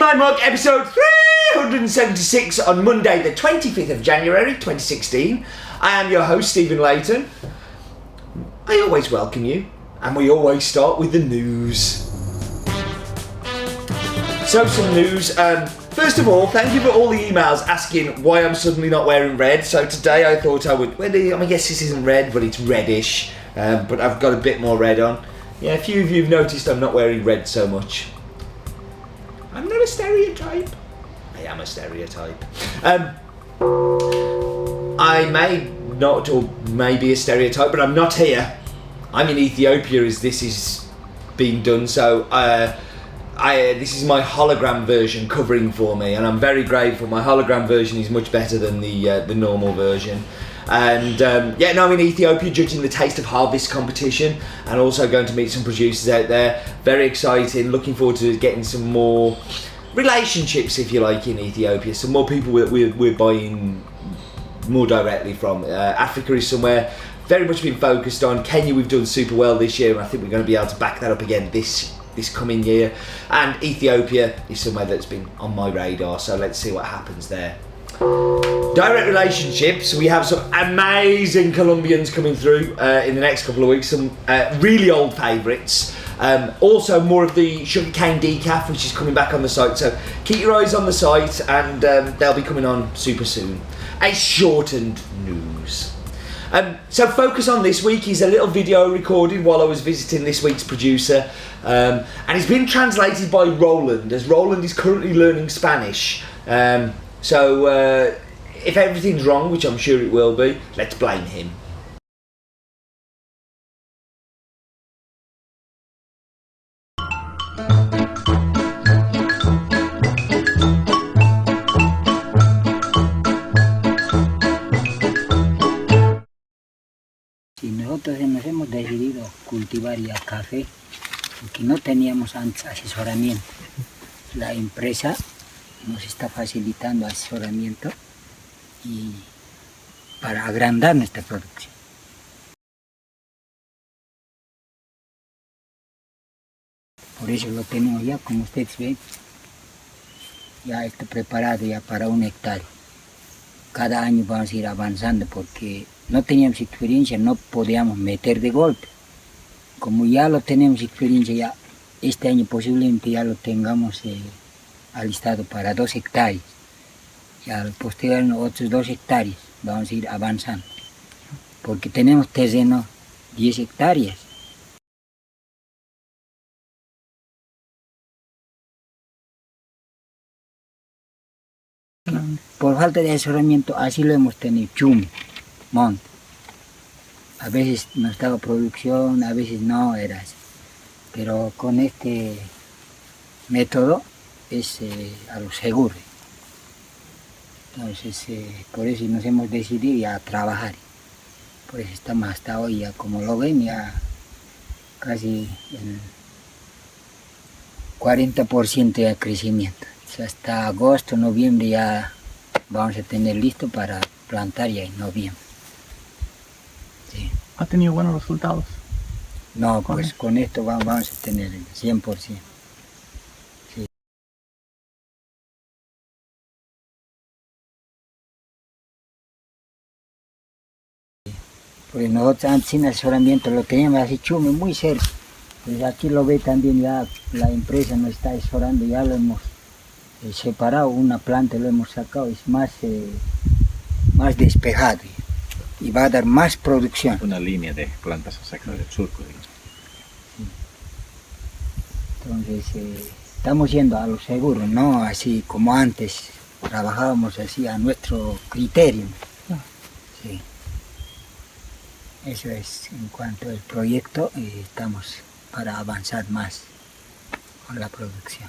My Mug, episode 376 on Monday the 25th of January 2016. I am your host, Stephen Layton. I always welcome you, and we always start with the news. So, some news. First of all, thank you for all the emails asking why I'm suddenly not wearing red. So today I thought I would, yes, this isn't red, but it's reddish. But I've got a bit more red on. Yeah, a few of you have noticed I'm not wearing red so much. I'm not a stereotype. I am a stereotype. I may not, or may be a stereotype, but I'm not here. I'm in Ethiopia as this is being done, so this is my hologram version covering for me, and I'm very grateful. My hologram version is much better than the normal version. And I'm in Ethiopia judging the Taste of Harvest competition, and also going to meet some producers out there. Very exciting, looking forward to getting some more relationships, if you like, in Ethiopia. Some more people we're buying more directly from. Africa is somewhere very much been focused on. Kenya we've done super well this year, and I think we're going to be able to back that up again this coming year. And Ethiopia is somewhere that's been on my radar, so let's see what happens there. Direct relationships, we have some amazing Colombians coming through in the next couple of weeks, some really old favourites. Also more of the sugarcane decaf, which is coming back on the site, so keep your eyes on the site, and they'll be coming on super soon. A shortened news. So focus on this week is a little video recorded while I was visiting this week's producer, and it's been translated by Roland, as Roland is currently learning Spanish. So if everything's wrong, which I'm sure it will be, let's blame him. Si nosotros nos hemos decidido cultivar ya café, porque no teníamos antes asesoramiento. La empresa nos está facilitando asesoramiento y para agrandar nuestra producción. Por eso lo tenemos ya, como ustedes ven, ya está preparado ya para 1 hectárea. Cada año vamos a ir avanzando porque no teníamos experiencia, no podíamos meter de golpe. Como ya lo tenemos experiencia, ya este año posiblemente ya lo tengamos alistado para 2 hectáreas. Y al posterior otros 2 hectáreas vamos a ir avanzando. Porque tenemos terreno 10 hectáreas. Por falta de asesoramiento, así lo hemos tenido, chum, monte. A veces nos daba producción, a veces no, era así. Pero con este método es a lo seguro. Entonces, por eso nos hemos decidido ya a trabajar. Por eso estamos hasta hoy, ya como lo ven, ya casi el 40% de crecimiento. Hasta agosto, noviembre ya vamos a tener listo para plantar ya en noviembre. Sí. ¿Ha tenido buenos resultados? No, pues con esto vamos a tener el 100%. Sí. Pues nosotros antes sin asesoramiento lo teníamos así chume muy cerca. Pues aquí lo ve también ya la empresa nos está asesorando, ya lo hemos separado, una planta lo hemos sacado, es más despejado y va a dar más producción. Una línea de plantas a sacar del surco. Entonces estamos yendo a lo seguro, no así como antes, trabajábamos así a nuestro criterio. Sí. Eso es en cuanto al proyecto, estamos para avanzar más con la producción.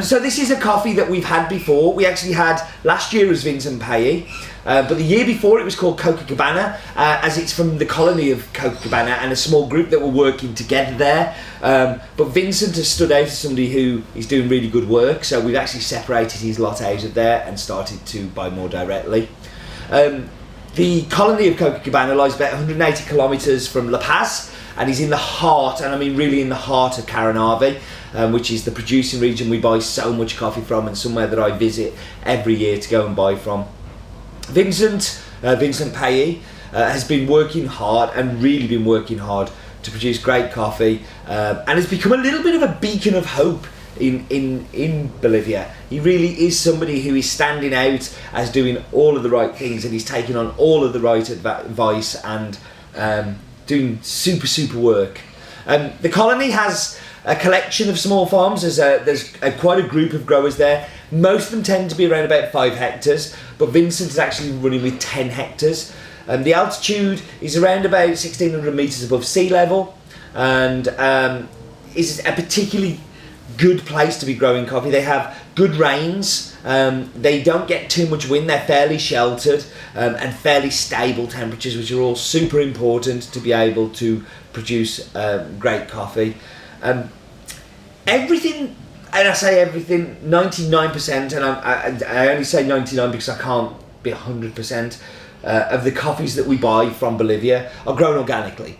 So this is a coffee that we've had before. We actually had last year as Vincent Paye, but the year before it was called Copacabana, as it's from the colony of Copacabana and a small group that were working together there. But Vincent has stood out as somebody who is doing really good work, so we've actually separated his lot out of there and started to buy more directly. The colony of Copacabana lies about 180 kilometres from La Paz, and is in the heart, and I mean really in the heart of Caranavi, which is the producing region we buy so much coffee from, and somewhere that I visit every year to go and buy from. Vincent Paye, has been working hard, and really been working hard to produce great coffee, and has become a little bit of a beacon of hope in Bolivia. He really is somebody who is standing out as doing all of the right things, and he's taking on all of the right advice, and doing super work. The colony has a collection of small farms. There's quite a group of growers there. Most of them tend to be around about 5 hectares, but Vincent is actually running with 10 hectares. The altitude is around about 1,600 metres above sea level, and is a particularly good place to be growing coffee. They have good rains, they don't get too much wind, they're fairly sheltered, and fairly stable temperatures, which are all super important to be able to produce great coffee. Everything, and I say everything, 99%, and I only say 99 because I can't be 100%, of the coffees that we buy from Bolivia are grown organically.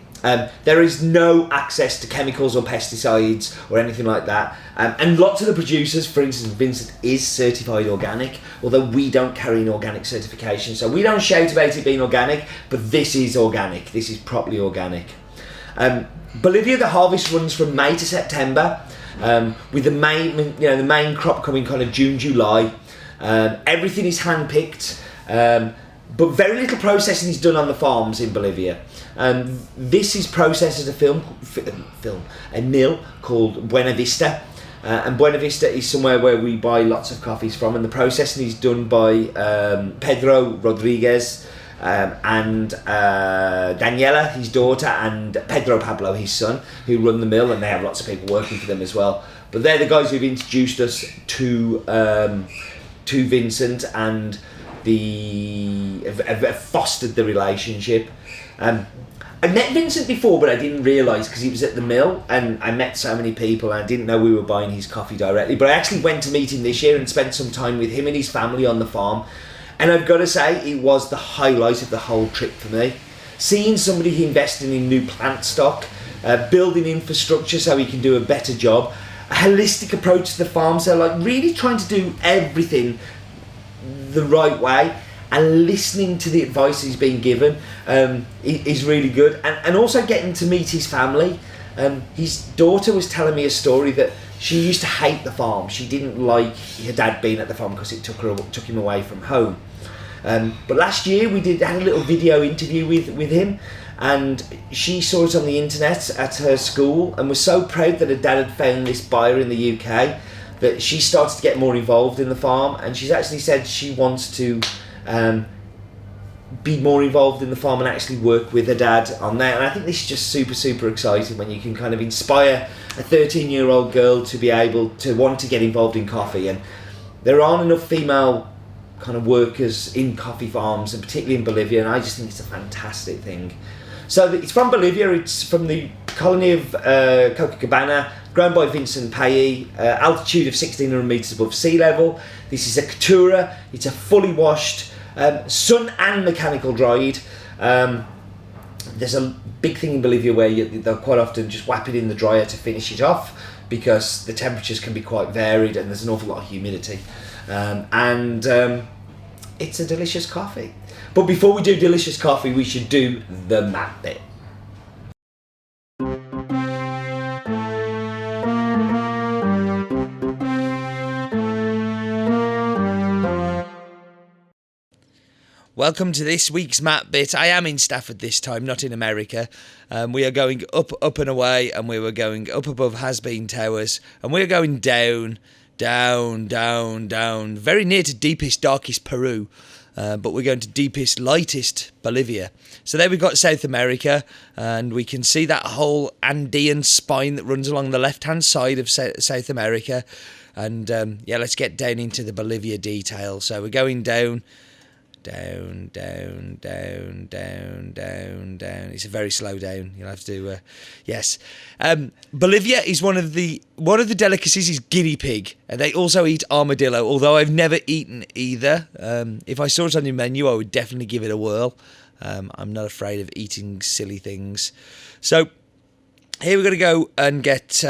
There is no access to chemicals or pesticides or anything like that, and lots of the producers, for instance Vincent, is certified organic, although we don't carry an organic certification, so we don't shout about it being organic, but this is organic, this is properly organic. Bolivia, the harvest runs from May to September, with the main crop coming kind of June, July. Everything is hand-picked, but very little processing is done on the farms in Bolivia. This is processed at a mill called Buena Vista, and Buena Vista is somewhere where we buy lots of coffees from, and the processing is done by Pedro Rodriguez, and Daniela, his daughter, and Pedro Pablo, his son, who run the mill, and they have lots of people working for them as well. But they're the guys who've introduced us to Vincent, and have fostered the relationship. I met Vincent before, but I didn't realise, because he was at the mill, and I met so many people, and I didn't know we were buying his coffee directly. But I actually went to meet him this year and spent some time with him and his family on the farm, and I've got to say it was the highlight of the whole trip for me. Seeing somebody investing in new plant stock, building infrastructure so he can do a better job, a holistic approach to the farm, so like really trying to do everything the right way, and listening to the advice he's being given is really good, and also getting to meet his family. His daughter was telling me a story that she used to hate the farm. She didn't like her dad being at the farm because it took him away from home. But last year we had a little video interview with him, and she saw it on the internet at her school and was so proud that her dad had found this buyer in the UK that she started to get more involved in the farm, and she's actually said she wants to be more involved in the farm and actually work with her dad on that. And I think this is just super exciting when you can kind of inspire a 13-year-old girl to be able to want to get involved in coffee. And there aren't enough female kind of workers in coffee farms, and particularly in Bolivia, and I just think it's a fantastic thing. So it's from Bolivia, it's from the colony of Copacabana, grown by Vincent Paye, altitude of 1,600 metres above sea level. This is a Caturra, it's a fully washed, sun and mechanical dried. There's a big thing in Bolivia where they'll quite often just whap it in the dryer to finish it off, because the temperatures can be quite varied and there's an awful lot of humidity. It's a delicious coffee. But before we do delicious coffee, we should do the map bit. Welcome to this week's map bit. I am in Stafford this time, not in America. We are going up and away, and we were going up above Has-Been Towers, and we are going down, very near to deepest, darkest Peru. But we're going to deepest, lightest Bolivia. So there we've got South America, and we can see that whole Andean spine that runs along the left-hand side of South America. And let's get down into the Bolivia detail. So we're going down down, down, down, down, down, down. It's a very slow down. You'll have to, yes. Bolivia is one of the delicacies is guinea pig, and they also eat armadillo. Although I've never eaten either. If I saw it on your menu, I would definitely give it a whirl. I'm not afraid of eating silly things. So here we're going to go and get.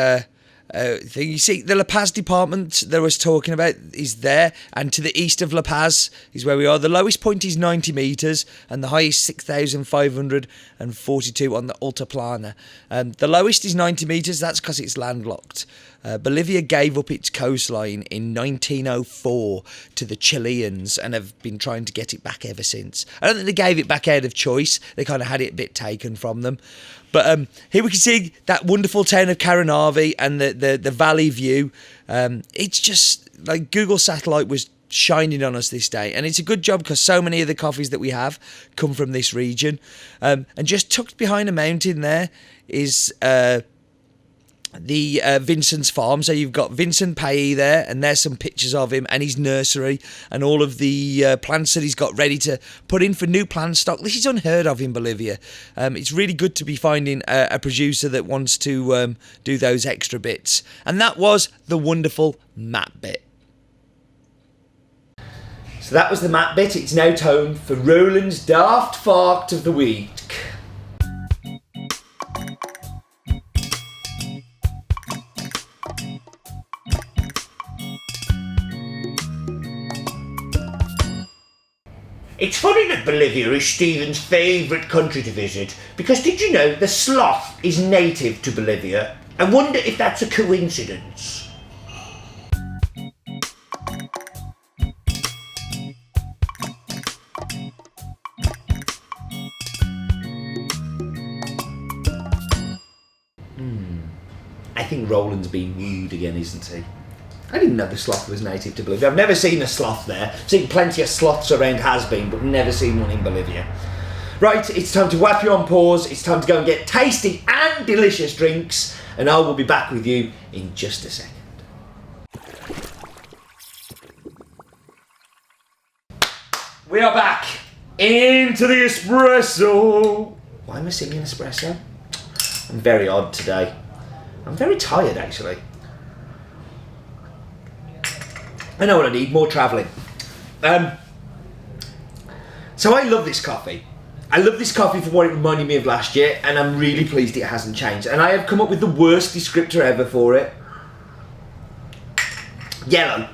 You see, the La Paz department that I was talking about is there, and to the east of La Paz is where we are. The lowest point is 90 metres, and the highest 6,542 on the Altiplano. The lowest is 90 metres, that's because it's landlocked. Bolivia gave up its coastline in 1904 to the Chileans and have been trying to get it back ever since. I don't think they gave it back out of choice. They kind of had it a bit taken from them. But here we can see that wonderful town of Caranavi and the valley view. It's just like Google Satellite was shining on us this day. And it's a good job because so many of the coffees that we have come from this region. And just tucked behind a mountain there is the Vincent's farm. So you've got Vincent Paye there, and there's some pictures of him and his nursery and all of the plants that he's got ready to put in for new plant stock. This is unheard of in Bolivia. It's really good to be finding a producer that wants to do those extra bits. And that was the wonderful map bit. So that was the map bit. It's now time for Roland's Daft Fart of the Week. It's funny that Bolivia is Stephen's favourite country to visit, because did you know the sloth is native to Bolivia? I wonder if that's a coincidence. I think Roland's been wooed again, isn't he? I didn't know the sloth was native to Bolivia. I've never seen a sloth there. I've seen plenty of sloths around Has-Been, but never seen one in Bolivia. Right, it's time to whap you on pause. It's time to go and get tasty and delicious drinks, and I will be back with you in just a second. We are back into the espresso. Why am I singing espresso? I'm very odd today. I'm very tired, actually. I know what I need, more travelling. So I love this coffee. I love this coffee for what it reminded me of last year, and I'm really pleased it hasn't changed. And I have come up with the worst descriptor ever for it. Yellow.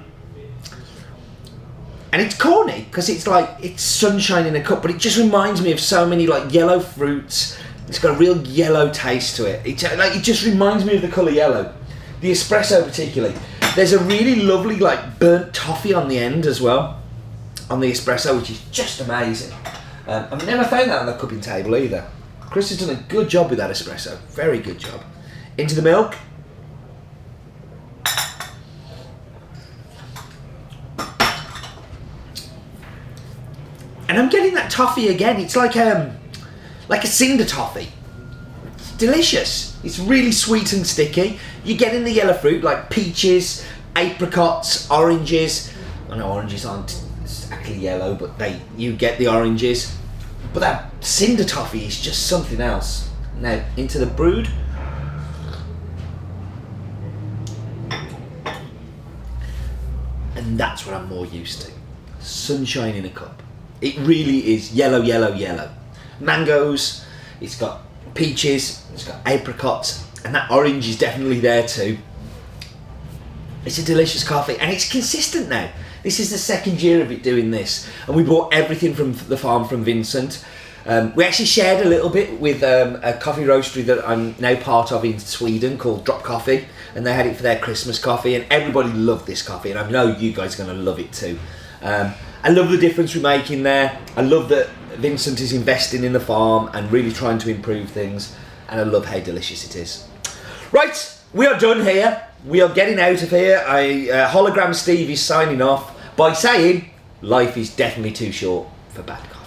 And it's corny, because it's like, it's sunshine in a cup, but it just reminds me of so many like yellow fruits. It's got a real yellow taste to it. It just reminds me of the colour yellow. The espresso particularly. There's a really lovely like burnt toffee on the end as well, on the espresso, which is just amazing. I've never found that on the cupping table either. Chris has done a good job with that espresso, very good job. Into the milk. And I'm getting that toffee again. It's like a cinder toffee. It's delicious. It's really sweet and sticky. You're getting the yellow fruit like peaches, apricots, oranges. I know oranges aren't exactly yellow, but you get the oranges. But that cinder toffee is just something else. Now into the brewed. And that's what I'm more used to. Sunshine in a cup. It really is yellow, yellow, yellow. Mangoes, it's got peaches, it's got apricots, and that orange is definitely there too. It's a delicious coffee, and it's consistent now. This is the second year of it doing this, and we bought everything from the farm from Vincent. We actually shared a little bit with a coffee roastery that I'm now part of in Sweden called Drop Coffee, and they had it for their Christmas coffee, and everybody loved this coffee, and I know you guys are going to love it too. I love the difference we make in there. I love that Vincent is investing in the farm and really trying to improve things, and I love how delicious it is. Right, we are done here. We are getting out of here. Hologram Steve is signing off by saying life is definitely too short for bad coffee.